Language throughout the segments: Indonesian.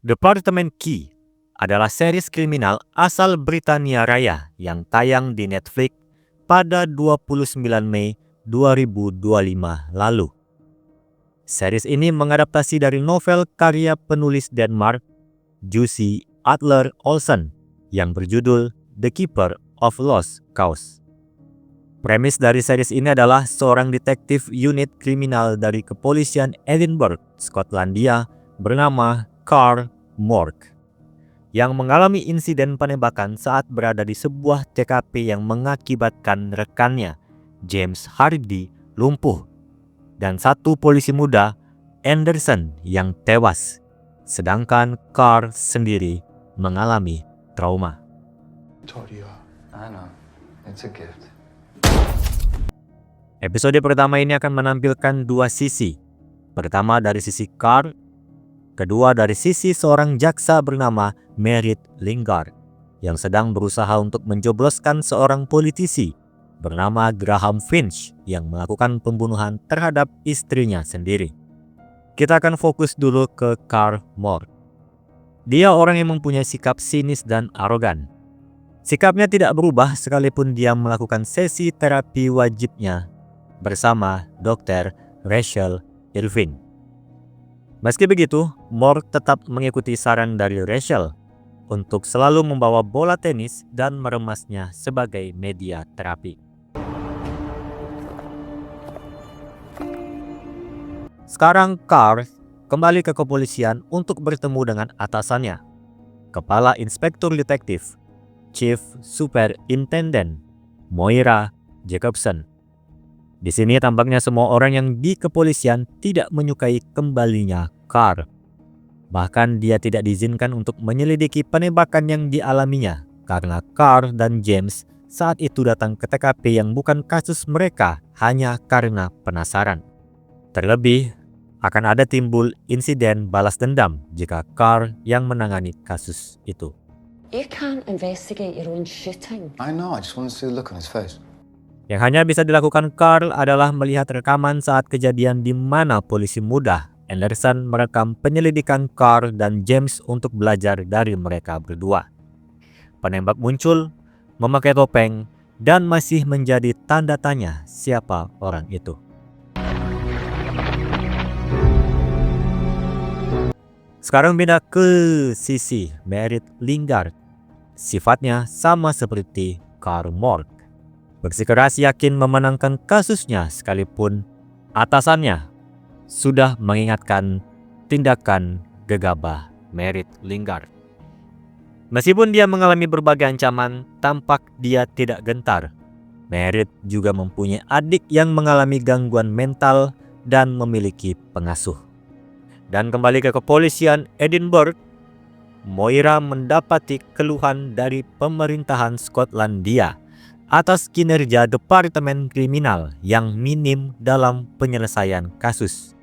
Department Key adalah series kriminal asal Britania Raya yang tayang di Netflix pada 29 Mei 2025 lalu. Series ini mengadaptasi dari novel karya penulis Denmark, Jussi Adler Olsen, yang berjudul The Keeper of Lost Cause. Premis dari series ini adalah seorang detektif unit kriminal dari kepolisian Edinburgh, Skotlandia, bernama Carl Mork, yang mengalami insiden penembakan saat berada di sebuah TKP yang mengakibatkan rekannya, James Hardy, lumpuh, dan satu polisi muda, Anderson, yang tewas, sedangkan Carl sendiri mengalami trauma. I know. It's a gift. Episode pertama ini akan menampilkan dua sisi. Pertama dari sisi Carl, kedua dari sisi seorang jaksa bernama Merit Lingard yang sedang berusaha untuk menjebloskan seorang politisi bernama Graham Finch yang melakukan pembunuhan terhadap istrinya sendiri. Kita akan fokus dulu ke Carl Mork. Dia orang yang mempunyai sikap sinis dan arogan. Sikapnya tidak berubah sekalipun dia melakukan sesi terapi wajibnya bersama Dr. Rachel Irving. Meski begitu, Mork tetap mengikuti saran dari Rachel untuk selalu membawa bola tenis dan meremasnya sebagai media terapi. Sekarang Carl kembali ke kepolisian untuk bertemu dengan atasannya, Kepala Inspektur Detektif, Chief Superintendent Moira Jacobson. Di sini tampaknya semua orang yang di kepolisian tidak menyukai kembalinya Carl. Bahkan dia tidak diizinkan untuk menyelidiki penembakan yang dialaminya karena Carl dan James saat itu datang ke TKP yang bukan kasus mereka hanya karena penasaran. Terlebih, akan ada timbul insiden balas dendam jika Carl yang menangani kasus itu. You can't investigate your own shooting. I know, I just want to see the look on his face. Yang hanya bisa dilakukan Carl adalah melihat rekaman saat kejadian di mana polisi muda Anderson merekam penyelidikan Carl dan James untuk belajar dari mereka berdua. Penembak muncul, memakai topeng, dan masih menjadi tanda tanya siapa orang itu. Sekarang pindah ke sisi Merit Lingard. Sifatnya sama seperti Carl Mork. Bersikeras yakin memenangkan kasusnya sekalipun atasannya sudah mengingatkan tindakan gegabah Merit Lingard. Meskipun dia mengalami berbagai ancaman, tampak dia tidak gentar. Merit juga mempunyai adik yang mengalami gangguan mental dan memiliki pengasuh. Dan kembali ke kepolisian Edinburgh, Moira mendapati keluhan dari pemerintahan Skotlandia atas kinerja Departemen Kriminal yang minim dalam penyelesaian kasus.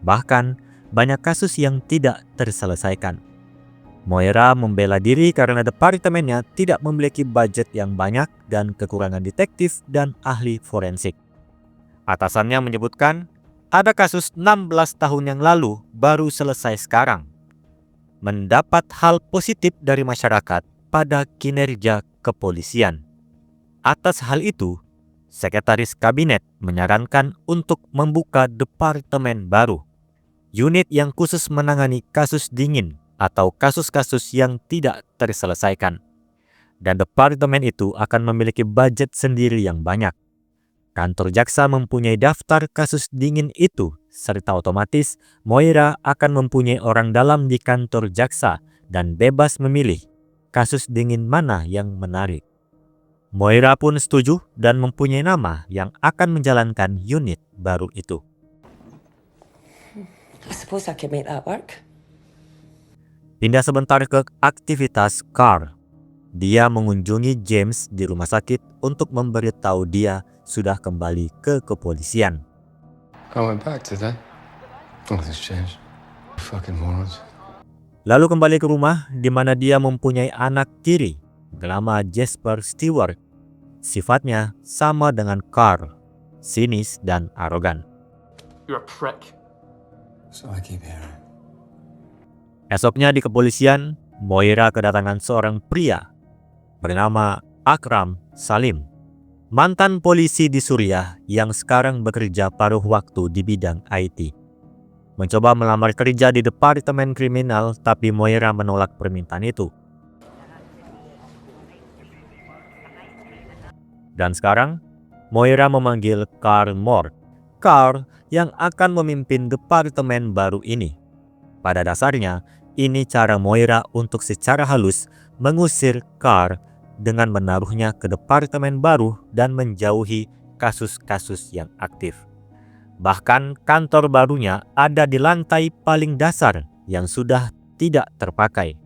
Bahkan, banyak kasus yang tidak terselesaikan. Moira membela diri karena departemennya tidak memiliki budget yang banyak dan kekurangan detektif dan ahli forensik. Atasannya menyebutkan, ada kasus 16 tahun yang lalu baru selesai sekarang. Mendapat hal positif dari masyarakat pada kinerja kepolisian. Atas hal itu, Sekretaris Kabinet menyarankan untuk membuka departemen baru, unit yang khusus menangani kasus dingin atau kasus-kasus yang tidak terselesaikan. Dan departemen itu akan memiliki budget sendiri yang banyak. Kantor jaksa mempunyai daftar kasus dingin itu, serta otomatis Moira akan mempunyai orang dalam di kantor jaksa dan bebas memilih kasus dingin mana yang menarik. Moira pun setuju dan mempunyai nama yang akan menjalankan unit baru itu. I suppose I could make that work. Pindah sebentar ke aktivitas Carl. Dia mengunjungi James di rumah sakit untuk memberitahu dia sudah kembali ke kepolisian. I went back today. Nothing's changed. Fucking morons. Lalu kembali ke rumah di mana dia mempunyai anak tiri bernama Jasper Stewart. Sifatnya sama dengan Carl, sinis dan arogan. You're a prick. So I keep hearing. Esoknya di kepolisian, Moira kedatangan seorang pria bernama Akram Salim, mantan polisi di Suriah yang sekarang bekerja paruh waktu di bidang IT. Mencoba melamar kerja di Departemen Kriminal, tapi Moira menolak permintaan itu. Dan sekarang, Moira memanggil Carl Mork, Carl yang akan memimpin departemen baru ini. Pada dasarnya, ini cara Moira untuk secara halus mengusir Carl dengan menaruhnya ke departemen baru dan menjauhi kasus-kasus yang aktif. Bahkan kantor barunya ada di lantai paling dasar yang sudah tidak terpakai.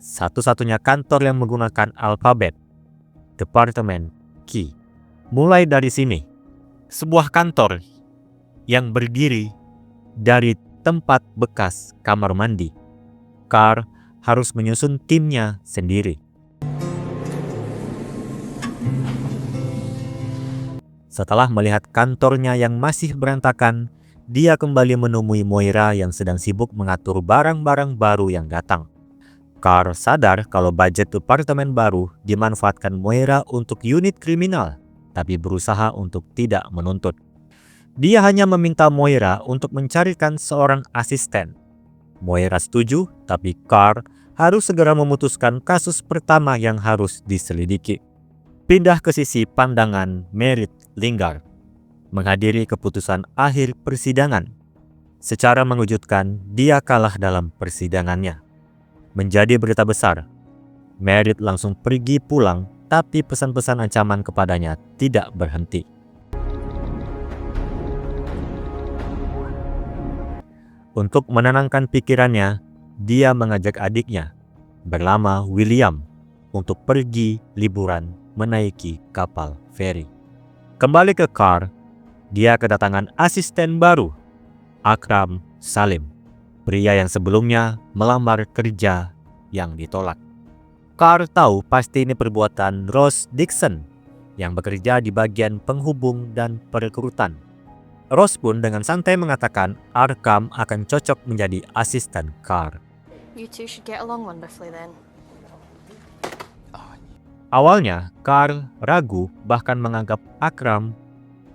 Satu-satunya kantor yang menggunakan alfabet, Departemen Key. Mulai dari sini, sebuah kantor yang berdiri dari tempat bekas kamar mandi. Carl harus menyusun timnya sendiri. Setelah melihat kantornya yang masih berantakan, dia kembali menemui Moira yang sedang sibuk mengatur barang-barang baru yang datang. Carl sadar kalau budget departemen baru dimanfaatkan Moira untuk unit kriminal, tapi berusaha untuk tidak menuntut. Dia hanya meminta Moira untuk mencarikan seorang asisten. Moira setuju, tapi Carl harus segera memutuskan kasus pertama yang harus diselidiki. Pindah ke sisi pandangan Merritt Lingard, menghadiri keputusan akhir persidangan. Secara mengejutkan, dia kalah dalam persidangannya. Menjadi berita besar, Merritt langsung pergi pulang, tapi pesan-pesan ancaman kepadanya tidak berhenti. Untuk menenangkan pikirannya, dia mengajak adiknya, bernama William, untuk pergi liburan menaiki kapal feri. Kembali ke Carl, dia kedatangan asisten baru, Akram Salim, pria yang sebelumnya melamar kerja yang ditolak. Carl tahu pasti ini perbuatan Ross Dixon yang bekerja di bagian penghubung dan perekrutan. Ross pun dengan santai mengatakan Akram akan cocok menjadi asisten Carl. You two should get along wonderfully then. Awalnya, Carl ragu bahkan menganggap Akram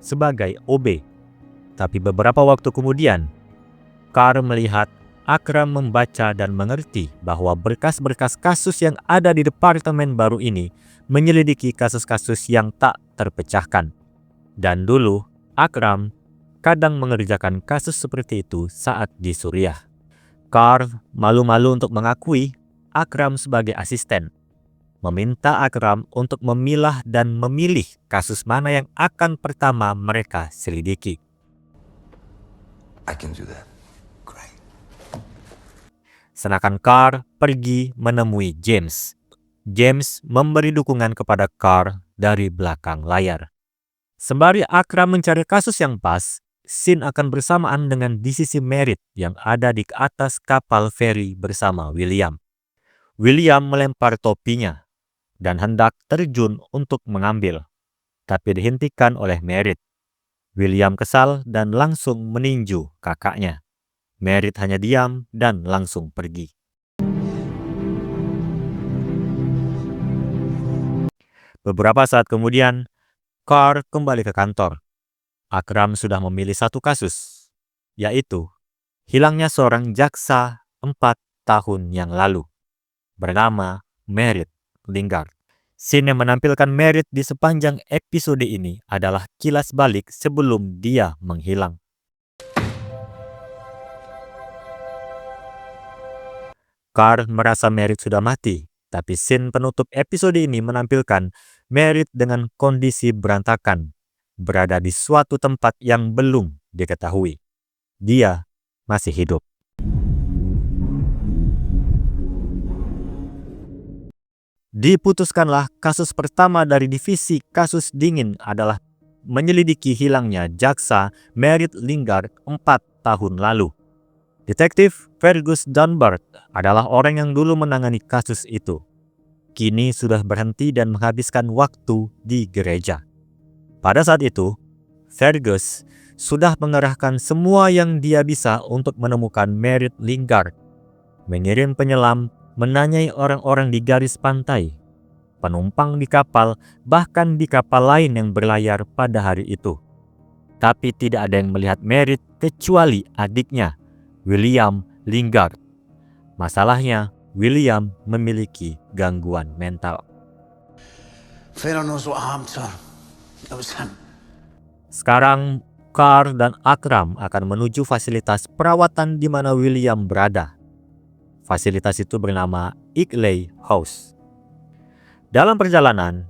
sebagai OB. Tapi beberapa waktu kemudian, Carl melihat Akram membaca dan mengerti bahwa berkas-berkas kasus yang ada di departemen baru ini menyelidiki kasus-kasus yang tak terpecahkan. Dan dulu, Akram kadang mengerjakan kasus seperti itu saat di Suriah. Carl malu-malu untuk mengakui Akram sebagai asisten. Meminta Akram untuk memilah dan memilih kasus mana yang akan pertama mereka selidiki. I can do that. Great. Sedangkan Carl pergi menemui James. James memberi dukungan kepada Carl dari belakang layar. Sembari Akram mencari kasus yang pas, scene akan bersamaan dengan di sisi Merritt yang ada di atas kapal feri bersama William. William melempar topinya dan hendak terjun untuk mengambil, tapi dihentikan oleh Merritt. William kesal dan langsung meninju kakaknya. Merritt hanya diam dan langsung pergi. Beberapa saat kemudian, Carl kembali ke kantor. Akram sudah memilih satu kasus, yaitu hilangnya seorang jaksa 4 tahun yang lalu, bernama Merritt Lingard. Scene yang menampilkan Merritt di sepanjang episode ini adalah kilas balik sebelum dia menghilang. Carl merasa Merritt sudah mati, tapi scene penutup episode ini menampilkan Merritt dengan kondisi berantakan, berada di suatu tempat yang belum diketahui. Dia masih hidup. Diputuskanlah kasus pertama dari divisi kasus dingin adalah menyelidiki hilangnya jaksa Merritt Lingard 4 tahun lalu. Detektif Fergus Dunbar adalah orang yang dulu menangani kasus itu. Kini sudah berhenti dan menghabiskan waktu di gereja. Pada saat itu, Fergus sudah mengerahkan semua yang dia bisa untuk menemukan Merritt Lingard. mengirim penyelam, menanyai orang-orang di garis pantai, penumpang di kapal, bahkan di kapal lain yang berlayar pada hari itu. Tapi tidak ada yang melihat Merritt kecuali adiknya, William Lingard. Masalahnya, William memiliki gangguan mental. Pharaoh knows what harmed her. It was him. Sekarang, Carr dan Akram akan menuju fasilitas perawatan di mana William berada. Fasilitas itu bernama Igley House. Dalam perjalanan,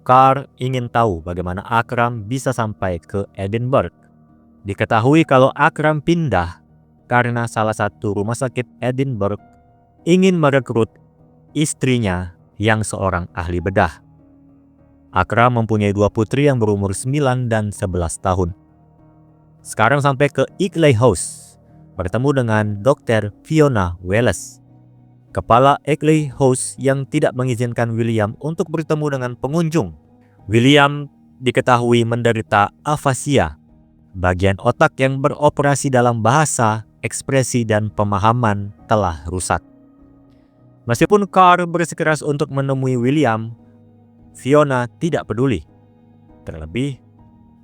Carr ingin tahu bagaimana Akram bisa sampai ke Edinburgh. Diketahui kalau Akram pindah karena salah satu rumah sakit Edinburgh ingin merekrut istrinya yang seorang ahli bedah. Akram mempunyai 2 putri yang berumur 9 dan 11 tahun. Sekarang sampai ke Igley House, bertemu dengan Dr. Fiona Wallace, kepala Igley House yang tidak mengizinkan William untuk bertemu dengan pengunjung. William diketahui menderita afasia, bagian otak yang beroperasi dalam bahasa, ekspresi, dan pemahaman telah rusak. Meskipun Carr bersikeras untuk menemui William, Fiona tidak peduli. Terlebih,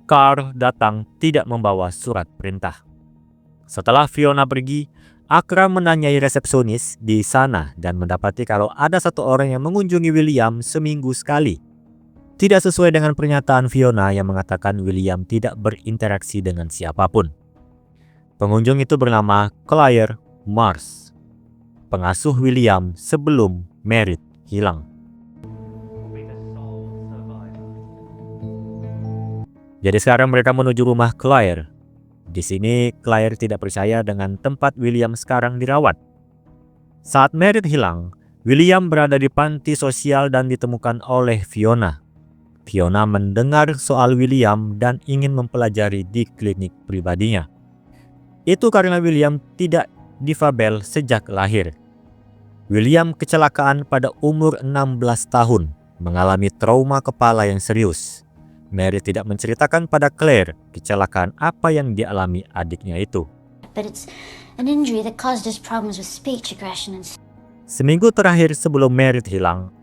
Carr datang tidak membawa surat perintah. Setelah Fiona pergi, Akram menanyai resepsionis di sana dan mendapati kalau ada satu orang yang mengunjungi William seminggu sekali. Tidak sesuai dengan pernyataan Fiona yang mengatakan William tidak berinteraksi dengan siapapun. Pengunjung itu bernama Claire Mars, pengasuh William sebelum Merritt hilang. Jadi sekarang mereka menuju rumah Claire. Di sini Claire tidak percaya dengan tempat William sekarang dirawat. Saat Merritt hilang, William berada di panti sosial dan ditemukan oleh Fiona. Fiona mendengar soal William dan ingin mempelajari di klinik pribadinya. Itu karena William tidak difabel sejak lahir. William kecelakaan pada umur 16 tahun, mengalami trauma kepala yang serius. Mary tidak menceritakan pada Claire kecelakaan apa yang dialami adiknya itu. But it's an injury that caused us problems with speech aggression and Seminggu terakhir sebelum Merritt hilang,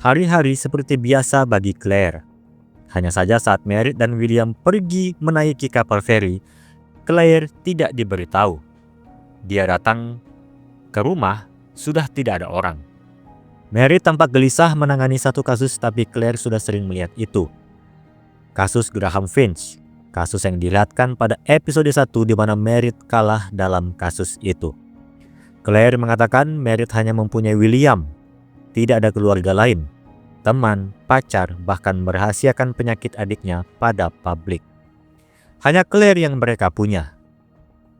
hari-hari seperti biasa bagi Claire. Hanya saja saat Merritt dan William pergi menaiki kapal feri, Claire tidak diberitahu. Dia datang ke rumah, sudah tidak ada orang. Merritt tampak gelisah menangani satu kasus, tapi Claire sudah sering melihat itu. Kasus Graham Finch, kasus yang dilihatkan pada episode 1 di mana Merritt kalah dalam kasus itu. Claire mengatakan Merritt hanya mempunyai William, tidak ada keluarga lain, teman, pacar, bahkan merahasiakan penyakit adiknya pada publik. Hanya Claire yang mereka punya.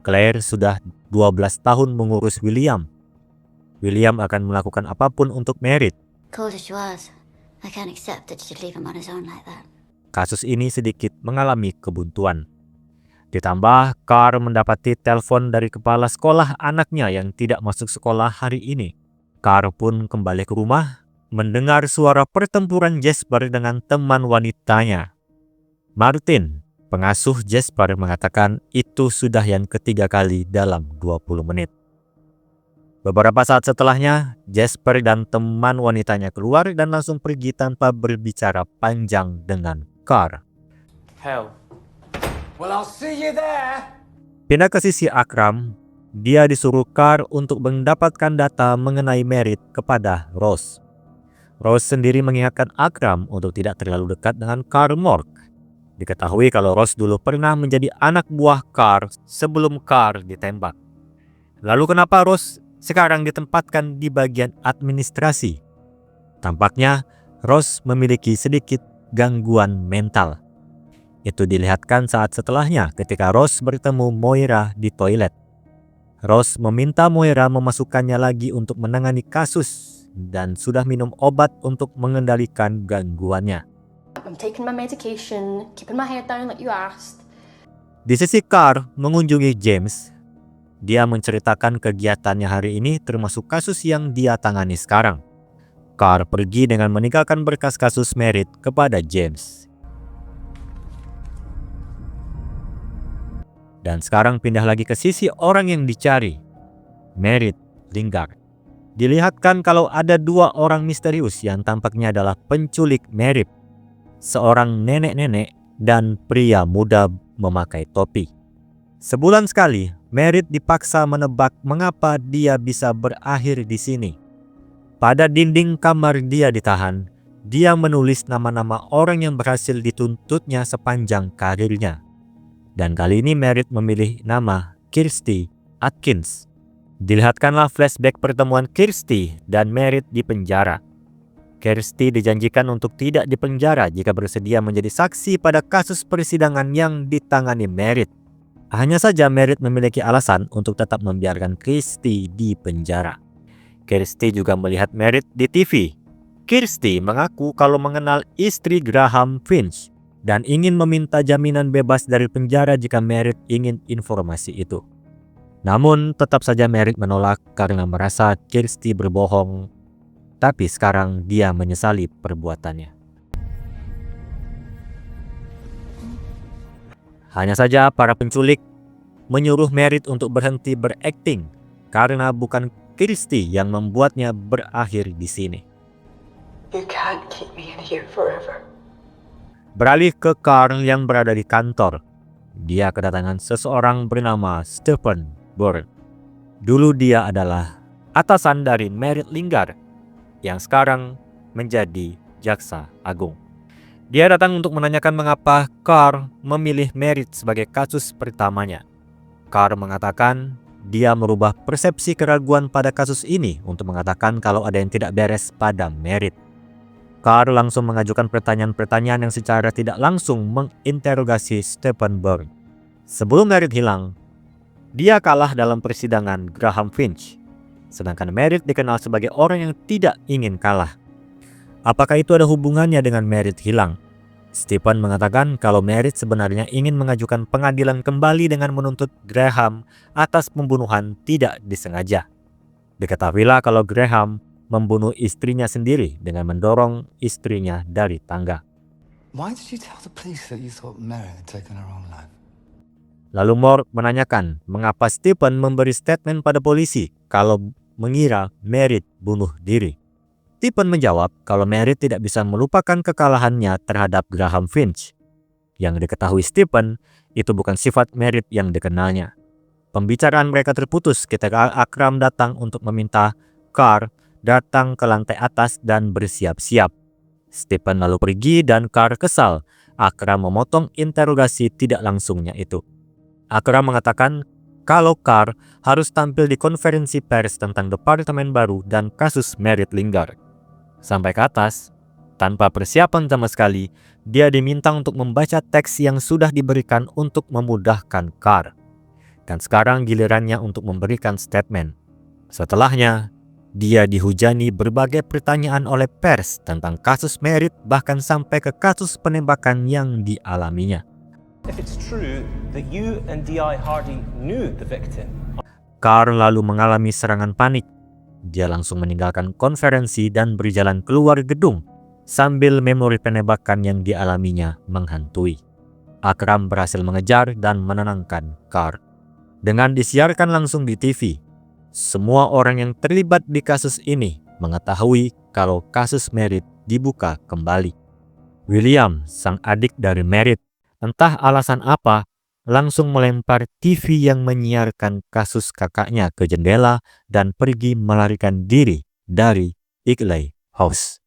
Claire sudah 12 tahun mengurus William. William akan melakukan apapun untuk Merritt. cold as she was, I can't accept that she'd leave him on his own like that. Kasus ini sedikit mengalami kebuntuan. Ditambah, Carr mendapati telepon dari kepala sekolah anaknya yang tidak masuk sekolah hari ini. Carr pun kembali ke rumah, mendengar suara pertempuran Jasper dengan teman wanitanya. Martin, pengasuh Jasper, mengatakan itu sudah yang ketiga kali dalam 20 menit. Beberapa saat setelahnya, Jasper dan teman wanitanya keluar dan langsung pergi tanpa berbicara panjang dengan Carr. Hell. Well, I'll see you there. Pindah ke sisi Akram, dia disuruh Carr untuk mendapatkan data mengenai Merritt kepada Rose. Rose sendiri mengingatkan Akram untuk tidak terlalu dekat dengan Carr Mork. Diketahui kalau Rose dulu pernah menjadi anak buah Carr sebelum Carr ditembak. Lalu kenapa Rose sekarang ditempatkan di bagian administrasi? Tampaknya Rose memiliki sedikit gangguan mental. Itu dilihatkan saat setelahnya ketika Rose bertemu Moira di toilet. Rose meminta Moira memasukkannya lagi untuk menangani kasus dan sudah minum obat untuk mengendalikan gangguannya. I'm taking my medication, keeping my head down like you asked. Di sisi Carr mengunjungi James, dia menceritakan kegiatannya hari ini termasuk kasus yang dia tangani sekarang. Carr pergi dengan meninggalkan berkas kasus Merritt kepada James. Dan sekarang pindah lagi ke sisi orang yang dicari, Merritt Lingard. dilihatkan kalau ada dua orang misterius yang tampaknya adalah penculik Merit, seorang nenek-nenek dan pria muda memakai topi. Sebulan sekali, Merit dipaksa menebak mengapa dia bisa berakhir di sini. Pada dinding kamar dia ditahan, dia menulis nama-nama orang yang berhasil dituntutnya sepanjang karirnya. Dan kali ini Merit memilih nama Kirsty Atkins. Dilihatkanlah flashback pertemuan Kirsty dan Merit di penjara. Kirsty dijanjikan untuk tidak dipenjara jika bersedia menjadi saksi pada kasus persidangan yang ditangani Merit. Hanya saja Merit memiliki alasan untuk tetap membiarkan Kirsty di penjara. Kirsty juga melihat Merit di TV. Kirsty mengaku kalau mengenal istri Graham Finch dan ingin meminta jaminan bebas dari penjara jika Merit ingin informasi itu. Namun tetap saja Merit menolak karena merasa Kirsty berbohong. Tapi sekarang dia menyesali perbuatannya. Hanya saja para penculik menyuruh Merit untuk berhenti berakting karena bukan Kirsty yang membuatnya berakhir di sini. You can't keep me in here forever. Beralih ke Carl yang berada di kantor. Dia kedatangan seseorang bernama Stephen Byrne. Dulu dia adalah atasan dari Merit Lingard yang sekarang menjadi jaksa agung. Dia datang untuk menanyakan mengapa Carl memilih Merit sebagai kasus pertamanya. Carl mengatakan dia merubah persepsi keraguan pada kasus ini untuk mengatakan kalau ada yang tidak beres pada Merit. Carl langsung mengajukan pertanyaan-pertanyaan yang secara tidak langsung menginterogasi Stephen Byrne. Sebelum Merit hilang, dia kalah dalam persidangan Graham Finch. Sedangkan Merit dikenal sebagai orang yang tidak ingin kalah. Apakah itu ada hubungannya dengan Merit hilang? Stephen mengatakan kalau Merit sebenarnya ingin mengajukan pengadilan kembali dengan menuntut Graham atas pembunuhan tidak disengaja. Diketahuilah kalau Graham membunuh istrinya sendiri dengan mendorong istrinya dari tangga. Why did you tell the police that you thought Mary had taken her own life? Lalu Mork menanyakan mengapa Stephen memberi statement pada polisi kalau mengira Merit bunuh diri. Stephen menjawab kalau Merit tidak bisa melupakan kekalahannya terhadap Graham Finch. Yang diketahui Stephen, itu bukan sifat Merit yang dikenalnya. Pembicaraan mereka terputus ketika Akram datang untuk meminta Carl datang ke lantai atas dan bersiap-siap. Stephen lalu pergi dan Carl kesal. Akram memotong interogasi tidak langsungnya itu. Akram mengatakan kalau Carl harus tampil di konferensi pers tentang departemen baru dan kasus Merit Lingard. Sampai ke atas, tanpa persiapan sama sekali, dia diminta untuk membaca teks yang sudah diberikan untuk memudahkan Carl. Dan sekarang gilirannya untuk memberikan statement. Setelahnya, dia dihujani berbagai pertanyaan oleh pers tentang kasus Merit bahkan sampai ke kasus penembakan yang dialaminya. If it's true that you and D.I. Hardy knew the victim. Carl lalu mengalami serangan panik. Dia langsung meninggalkan konferensi dan berjalan keluar gedung sambil memori penembakan yang dialaminya menghantui. Akram berhasil mengejar dan menenangkan Carl. Dengan disiarkan langsung di TV, semua orang yang terlibat di kasus ini mengetahui kalau kasus Merit dibuka kembali. William, sang adik dari Merit, entah alasan apa, langsung melempar TV yang menyiarkan kasus kakaknya ke jendela dan pergi melarikan diri dari Igley House.